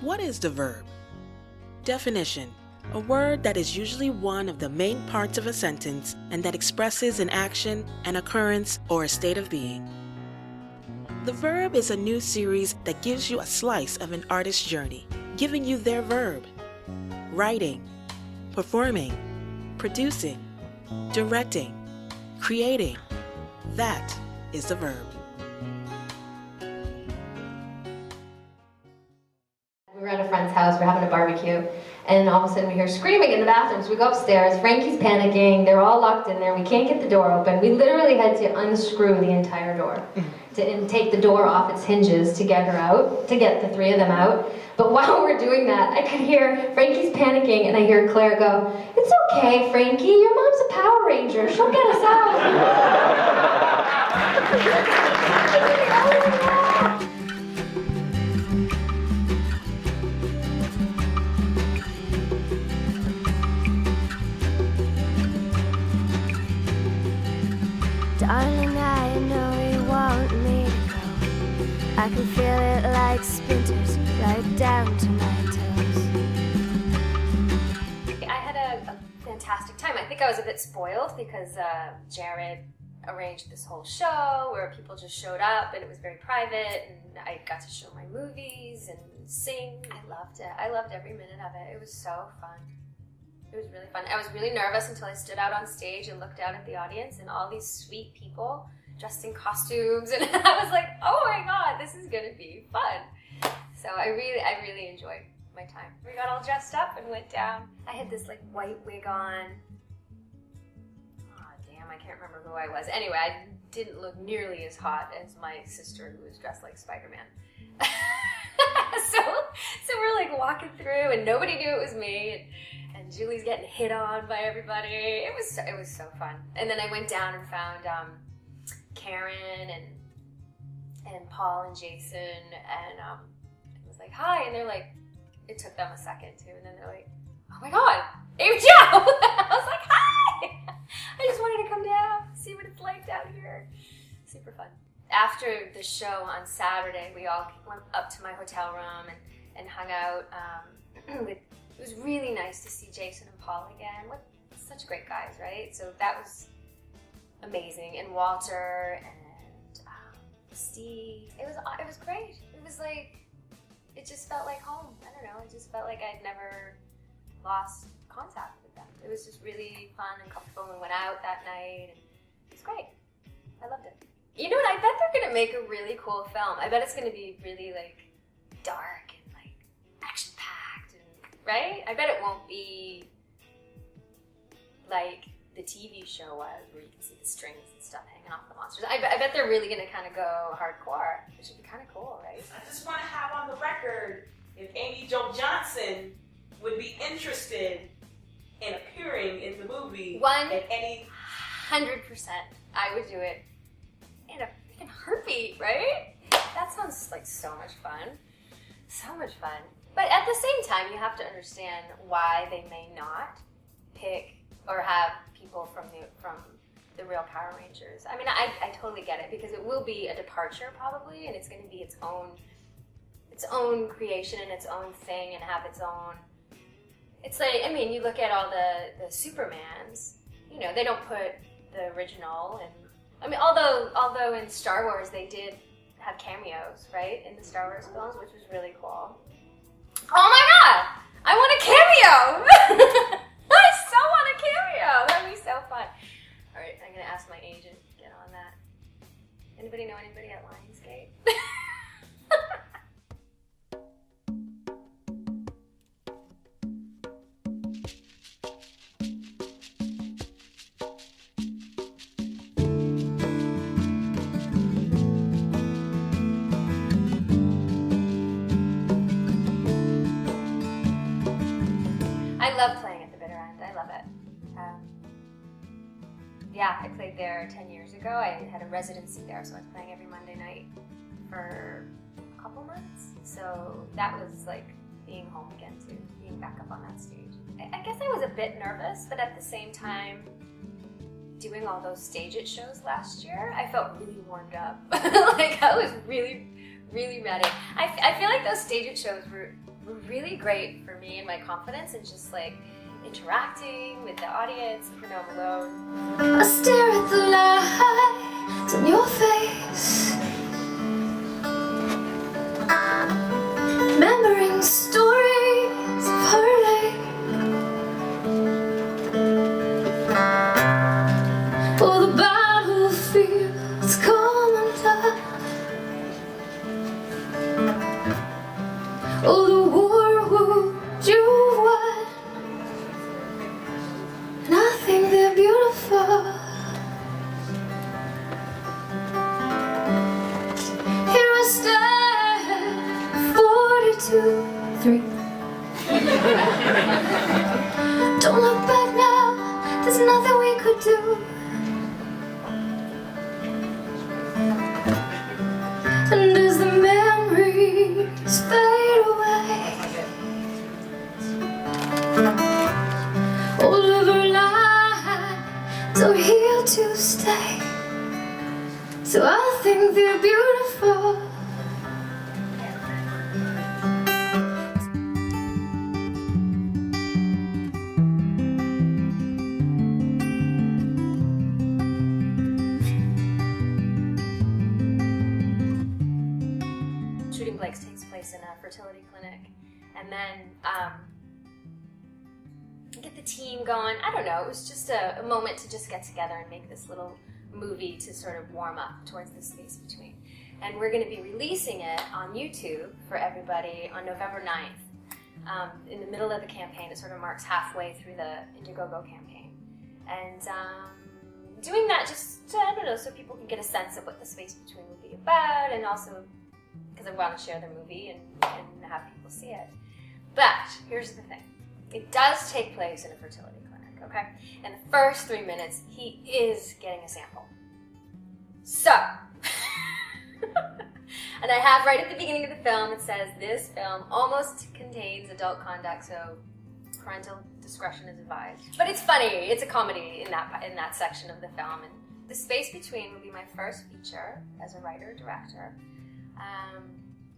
What is the verb? Definition: a word that is usually one of the main parts of a sentence and that expresses an action, an occurrence, or a state of being. The Verb is a new series that gives you a slice of an artist's journey, giving you their verb. Writing, performing, producing, directing, creating. That is the verb. We were at a friend's house, we're having a barbecue, and all of a sudden we hear screaming in the bathroom, so we go upstairs, Frankie's panicking, they're all locked in there, we can't get the door open. We literally had to unscrew the entire door and take the door off its hinges to get her out, to get the three of them out. But while we're doing that, I could hear Frankie's panicking, and I hear Claire go, "It's okay, Frankie, your mom's a Power Ranger, she'll get us out." Darling, I know you want me to go. I can feel it like splinters right down to my toes. I had a fantastic time. I think I was a bit spoiled because Jared arranged this whole show where people just showed up and it was very private, and I got to show my movies and sing. I loved it. I loved every minute of it. It was so fun. It was really fun. I was really nervous until I stood out on stage and looked out at the audience and all these sweet people dressed in costumes, and I was like, oh my god, this is gonna be fun. So I really enjoyed my time. We got all dressed up and went down. I had this like white wig on. Oh damn, I can't remember who I was. Anyway, I didn't look nearly as hot as my sister who was dressed like Spider-Man. So we're like walking through and nobody knew it was me. And Julie's getting hit on by everybody. It was so fun. And then I went down and found Karen and Paul and Jason, and I was like, hi, and they're like, it took them a second too, and then they're like, oh my god, Ava Jo! I was like, hi! I just wanted to come down, see what it's like down here. Super fun. After the show on Saturday, we all went up to my hotel room and hung out with. It was really nice to see Jason and Paul again. What such great guys, right? So that was amazing. And Walter and Steve. It was great. It was like, it just felt like home. I don't know. It just felt like I'd never lost contact with them. It was just really fun and comfortable. We went out that night, and it was great. I loved it. You know what? I bet they're gonna make a really cool film. I bet it's gonna be really like dark and like action-packed, right? I bet it won't be like the TV show was, where you can see the strings and stuff hanging off the monsters. I bet they're really gonna kind of go hardcore, which would be kind of cool, right? I just want to have on the record if Amy Jo Johnson would be interested in appearing in the movie at any 100%. I would do it in a freaking heartbeat, right? That sounds like so much fun. So much fun. But at the same time, you have to understand why they may not pick or have people from the real Power Rangers. I mean, I totally get it, because it will be a departure probably, and it's going to be its own creation and its own thing and have its own. It's like, I mean, you look at all the Supermans. You know, they don't put the original, and I mean, although in Star Wars they did have cameos, right, in the Star Wars films, which was really cool. Oh my god! I want a cameo! I so want a cameo! That'd be so fun. Alright, I'm gonna ask my agent to get on that. Anybody know anybody at Lionsgate? I love playing at the Bitter End. I love it. Yeah, I played there 10 years ago. I had a residency there, so I was playing every Monday night for a couple months. So that was like being home again too, being back up on that stage. I guess I was a bit nervous, but at the same time, doing all those stage-it shows last year, I felt really warmed up. Like I was really ready. I feel like those stage-it shows were were really great for me and my confidence and just like interacting with the audience, you know, alone. I stare at the lights on your face, remembering stories of heartache. Oh, the battlefield's come undone. Oh, the war wounds you've won, and I think they're beautiful. Here I stand, 42, 3. Don't look back now, there's nothing we could do. And as the memories fade away, all of our lives are here to stay. So I think they're beautiful. Shooting Blake's takes place in a fertility clinic, and then get the team going. I don't know, it was just a moment to just get together and make this little movie to sort of warm up towards the space between. And we're going to be releasing it on YouTube for everybody on November 9th, in the middle of the campaign. It sort of marks halfway through the Indiegogo campaign. And doing that just, I don't know, so people can get a sense of what the space between will be about, and also because I want to share the movie and have people see it. But here's the thing. It does take place in a fertility clinic, okay? In the first 3 minutes, he is getting a sample. So, and I have right at the beginning of the film, it says, this film almost contains adult conduct, so parental discretion is advised. But it's funny, it's a comedy in that section of the film. And The Space Between will be my first feature as a writer-director.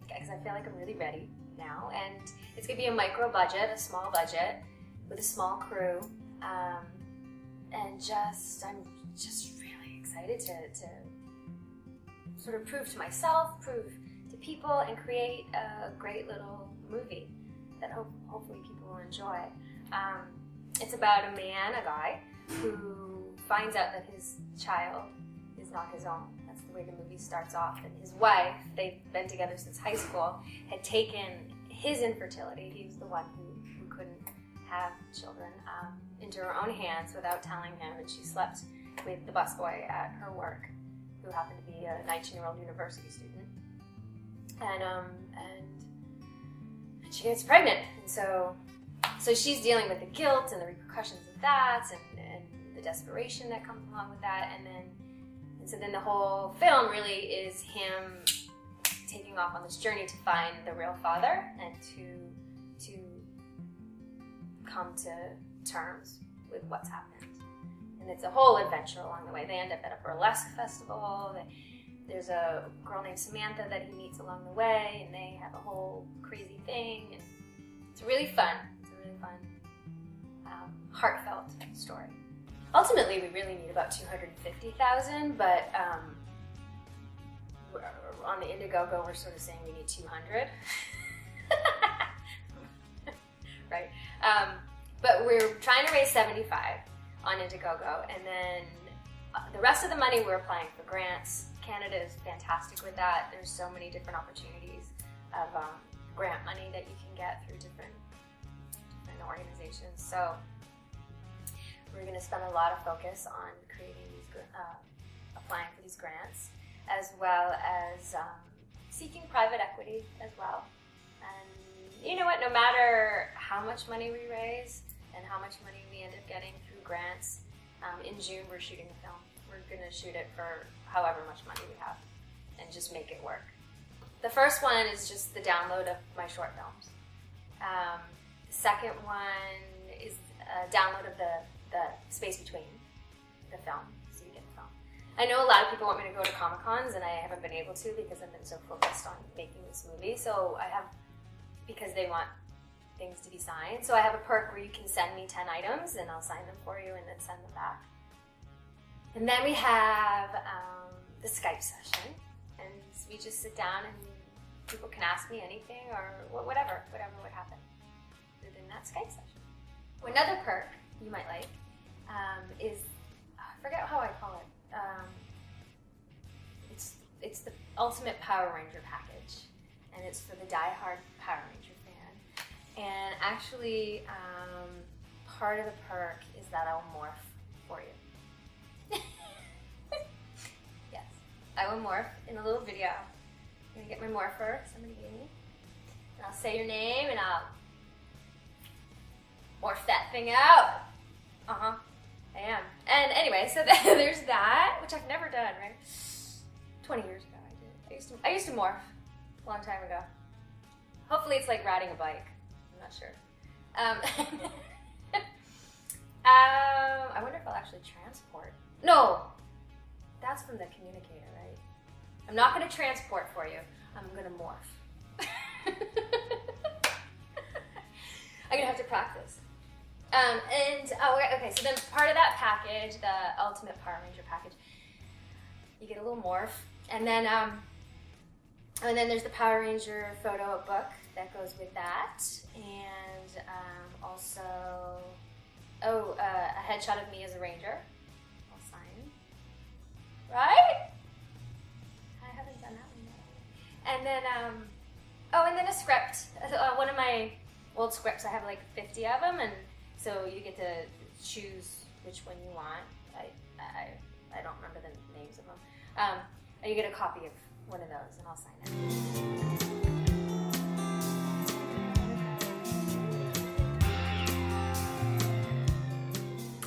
Because I feel like I'm really ready now, and it's gonna be a micro budget, a small budget, with a small crew, and I'm just really excited to sort of prove to myself, prove to people, and create a great little movie that hopefully people will enjoy. It's about a guy, who finds out that his child is not his own. That's the way the movie starts off. And his wife, they've been together since high school, had taken his infertility, he was the one who couldn't have children, into her own hands without telling him, and she slept with the busboy at her work, who happened to be a 19-year-old university student. And she gets pregnant, and so she's dealing with the guilt and the repercussions of that, and the desperation that comes along with that, and so then the whole film really is him taking off on this journey to find the real father and to come to terms with what's happened. And it's a whole adventure along the way. They end up at a burlesque festival. There's a girl named Samantha that he meets along the way, and they have a whole crazy thing. And it's really fun. It's a really fun, heartfelt story. Ultimately, we really need about $250,000, but on the Indiegogo, we're sort of saying we need 200. Right? But we're trying to raise 75 on Indiegogo, and then the rest of the money we're applying for grants. Canada is fantastic with that. There's so many different opportunities of grant money that you can get through different organizations. So we're going to spend a lot of focus on creating these, applying for these grants, as well as seeking private equity as well. And you know what? No matter how much money we raise and how much money we end up getting through grants, in June we're shooting a film. We're going to shoot it for however much money we have and just make it work. The first one is just the download of my short films. The second one is a download of the space between the film, so you get the film. I know a lot of people want me to go to Comic-Cons, and I haven't been able to because I've been so focused on making this movie. So I have, because they want things to be signed. So I have a perk where you can send me 10 items and I'll sign them for you and then send them back. And then we have the Skype session, and we just sit down and people can ask me anything or whatever would happen within that Skype session. Another perk you might like is, I forget how I call it. It's the Ultimate Power Ranger package, and it's for the die-hard Power Ranger fan. And actually, part of the perk is that I'll morph for you. Yes, I will morph in a little video. I'm gonna get my morpher, somebody gave me, and I'll say your name and I'll morph that thing out. I am. And anyway, so there's that, which I've never done, right? 20 years ago I did. I used to morph a long time ago. Hopefully it's like riding a bike. I'm not sure. I wonder if I'll actually transport. No! That's from the communicator, right? I'm not going to transport for you. I'm going to morph. I'm going to have to practice. Okay, so then part of that package, the Ultimate Power Ranger package, you get a little morph, and then there's the Power Ranger photo book that goes with that, and also a headshot of me as a ranger. I'll sign. Right? I haven't done that one yet. And then and then a script. One of my old scripts. I have like 50 of them, and so you get to choose which one you want. I don't remember the names of them. You get a copy of one of those, and I'll sign it.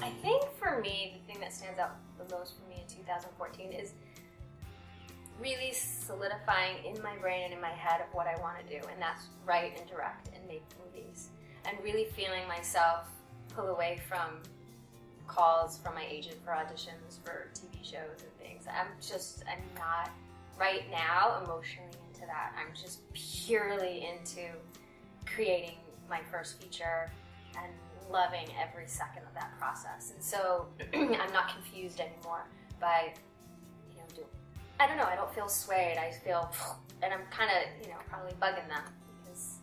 I think for me, the thing that stands out the most for me in 2014 is really solidifying in my brain and in my head of what I want to do, and that's write and direct and make movies, and really feeling myself pull away from calls from my agent for auditions for TV shows and things. I'm not right now emotionally into that. I'm just purely into creating my first feature and loving every second of that process. And so I'm not confused anymore by, I don't know, I don't feel swayed. I feel, and I'm kind of, probably bugging them because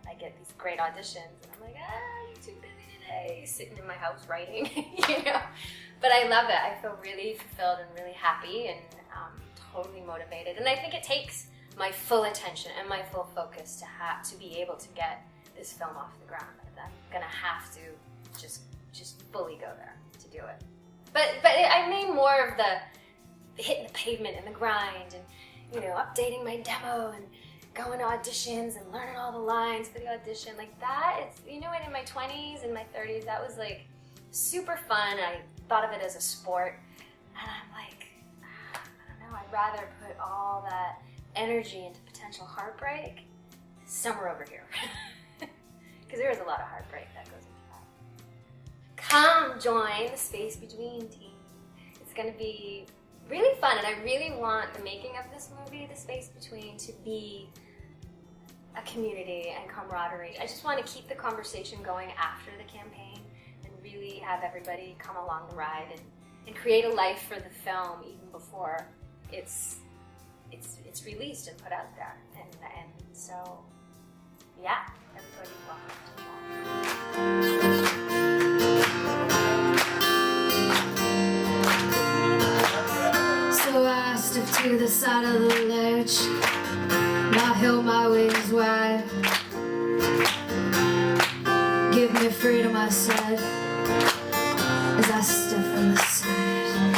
I get these great auditions and I'm like, you're too busy today, sitting in my house writing, But I love it. I feel really fulfilled and really happy and totally motivated. And I think it takes my full attention and my full focus to be able to get this film off the ground. I'm gonna have to just fully go there to do it. But I mean more of the hitting the pavement and the grind and updating my demo and going to auditions and learning all the lines for the audition like that. It's in my 20s and my 30s that was like super fun. I thought of it as a sport, and I'm like, I don't know, I'd rather put all that energy into potential heartbreak somewhere over here. Because there is a lot of heartbreak that goes into that. Come join the Space Between team. It's going to be really fun, and I really want the making of this movie, The Space Between, to be a community and camaraderie. I just want to keep the conversation going after the campaign and really have everybody come along the ride and create a life for the film even before it's released and put out there. And so, yeah, everybody's welcome to watch. So I stepped to the side of the ledge, and I held my wings wide. Give me freedom, I said, as I stepped from the side.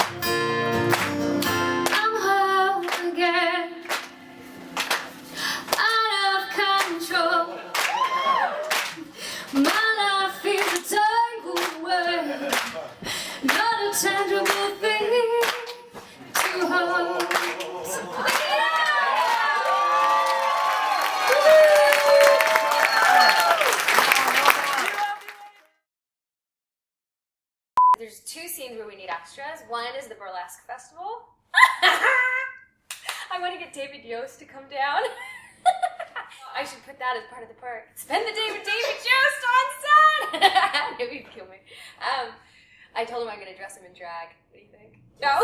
I'm home again, out of control. My life is a tangled web, not a tangible thing to hold. There's two scenes where we need extras. One is the burlesque festival. I want to get David Yost to come down. I should put that as part of the perk. Spend the day with David Jost on set! He'd kill me. I told him I'm going to dress him in drag. What do you think? No?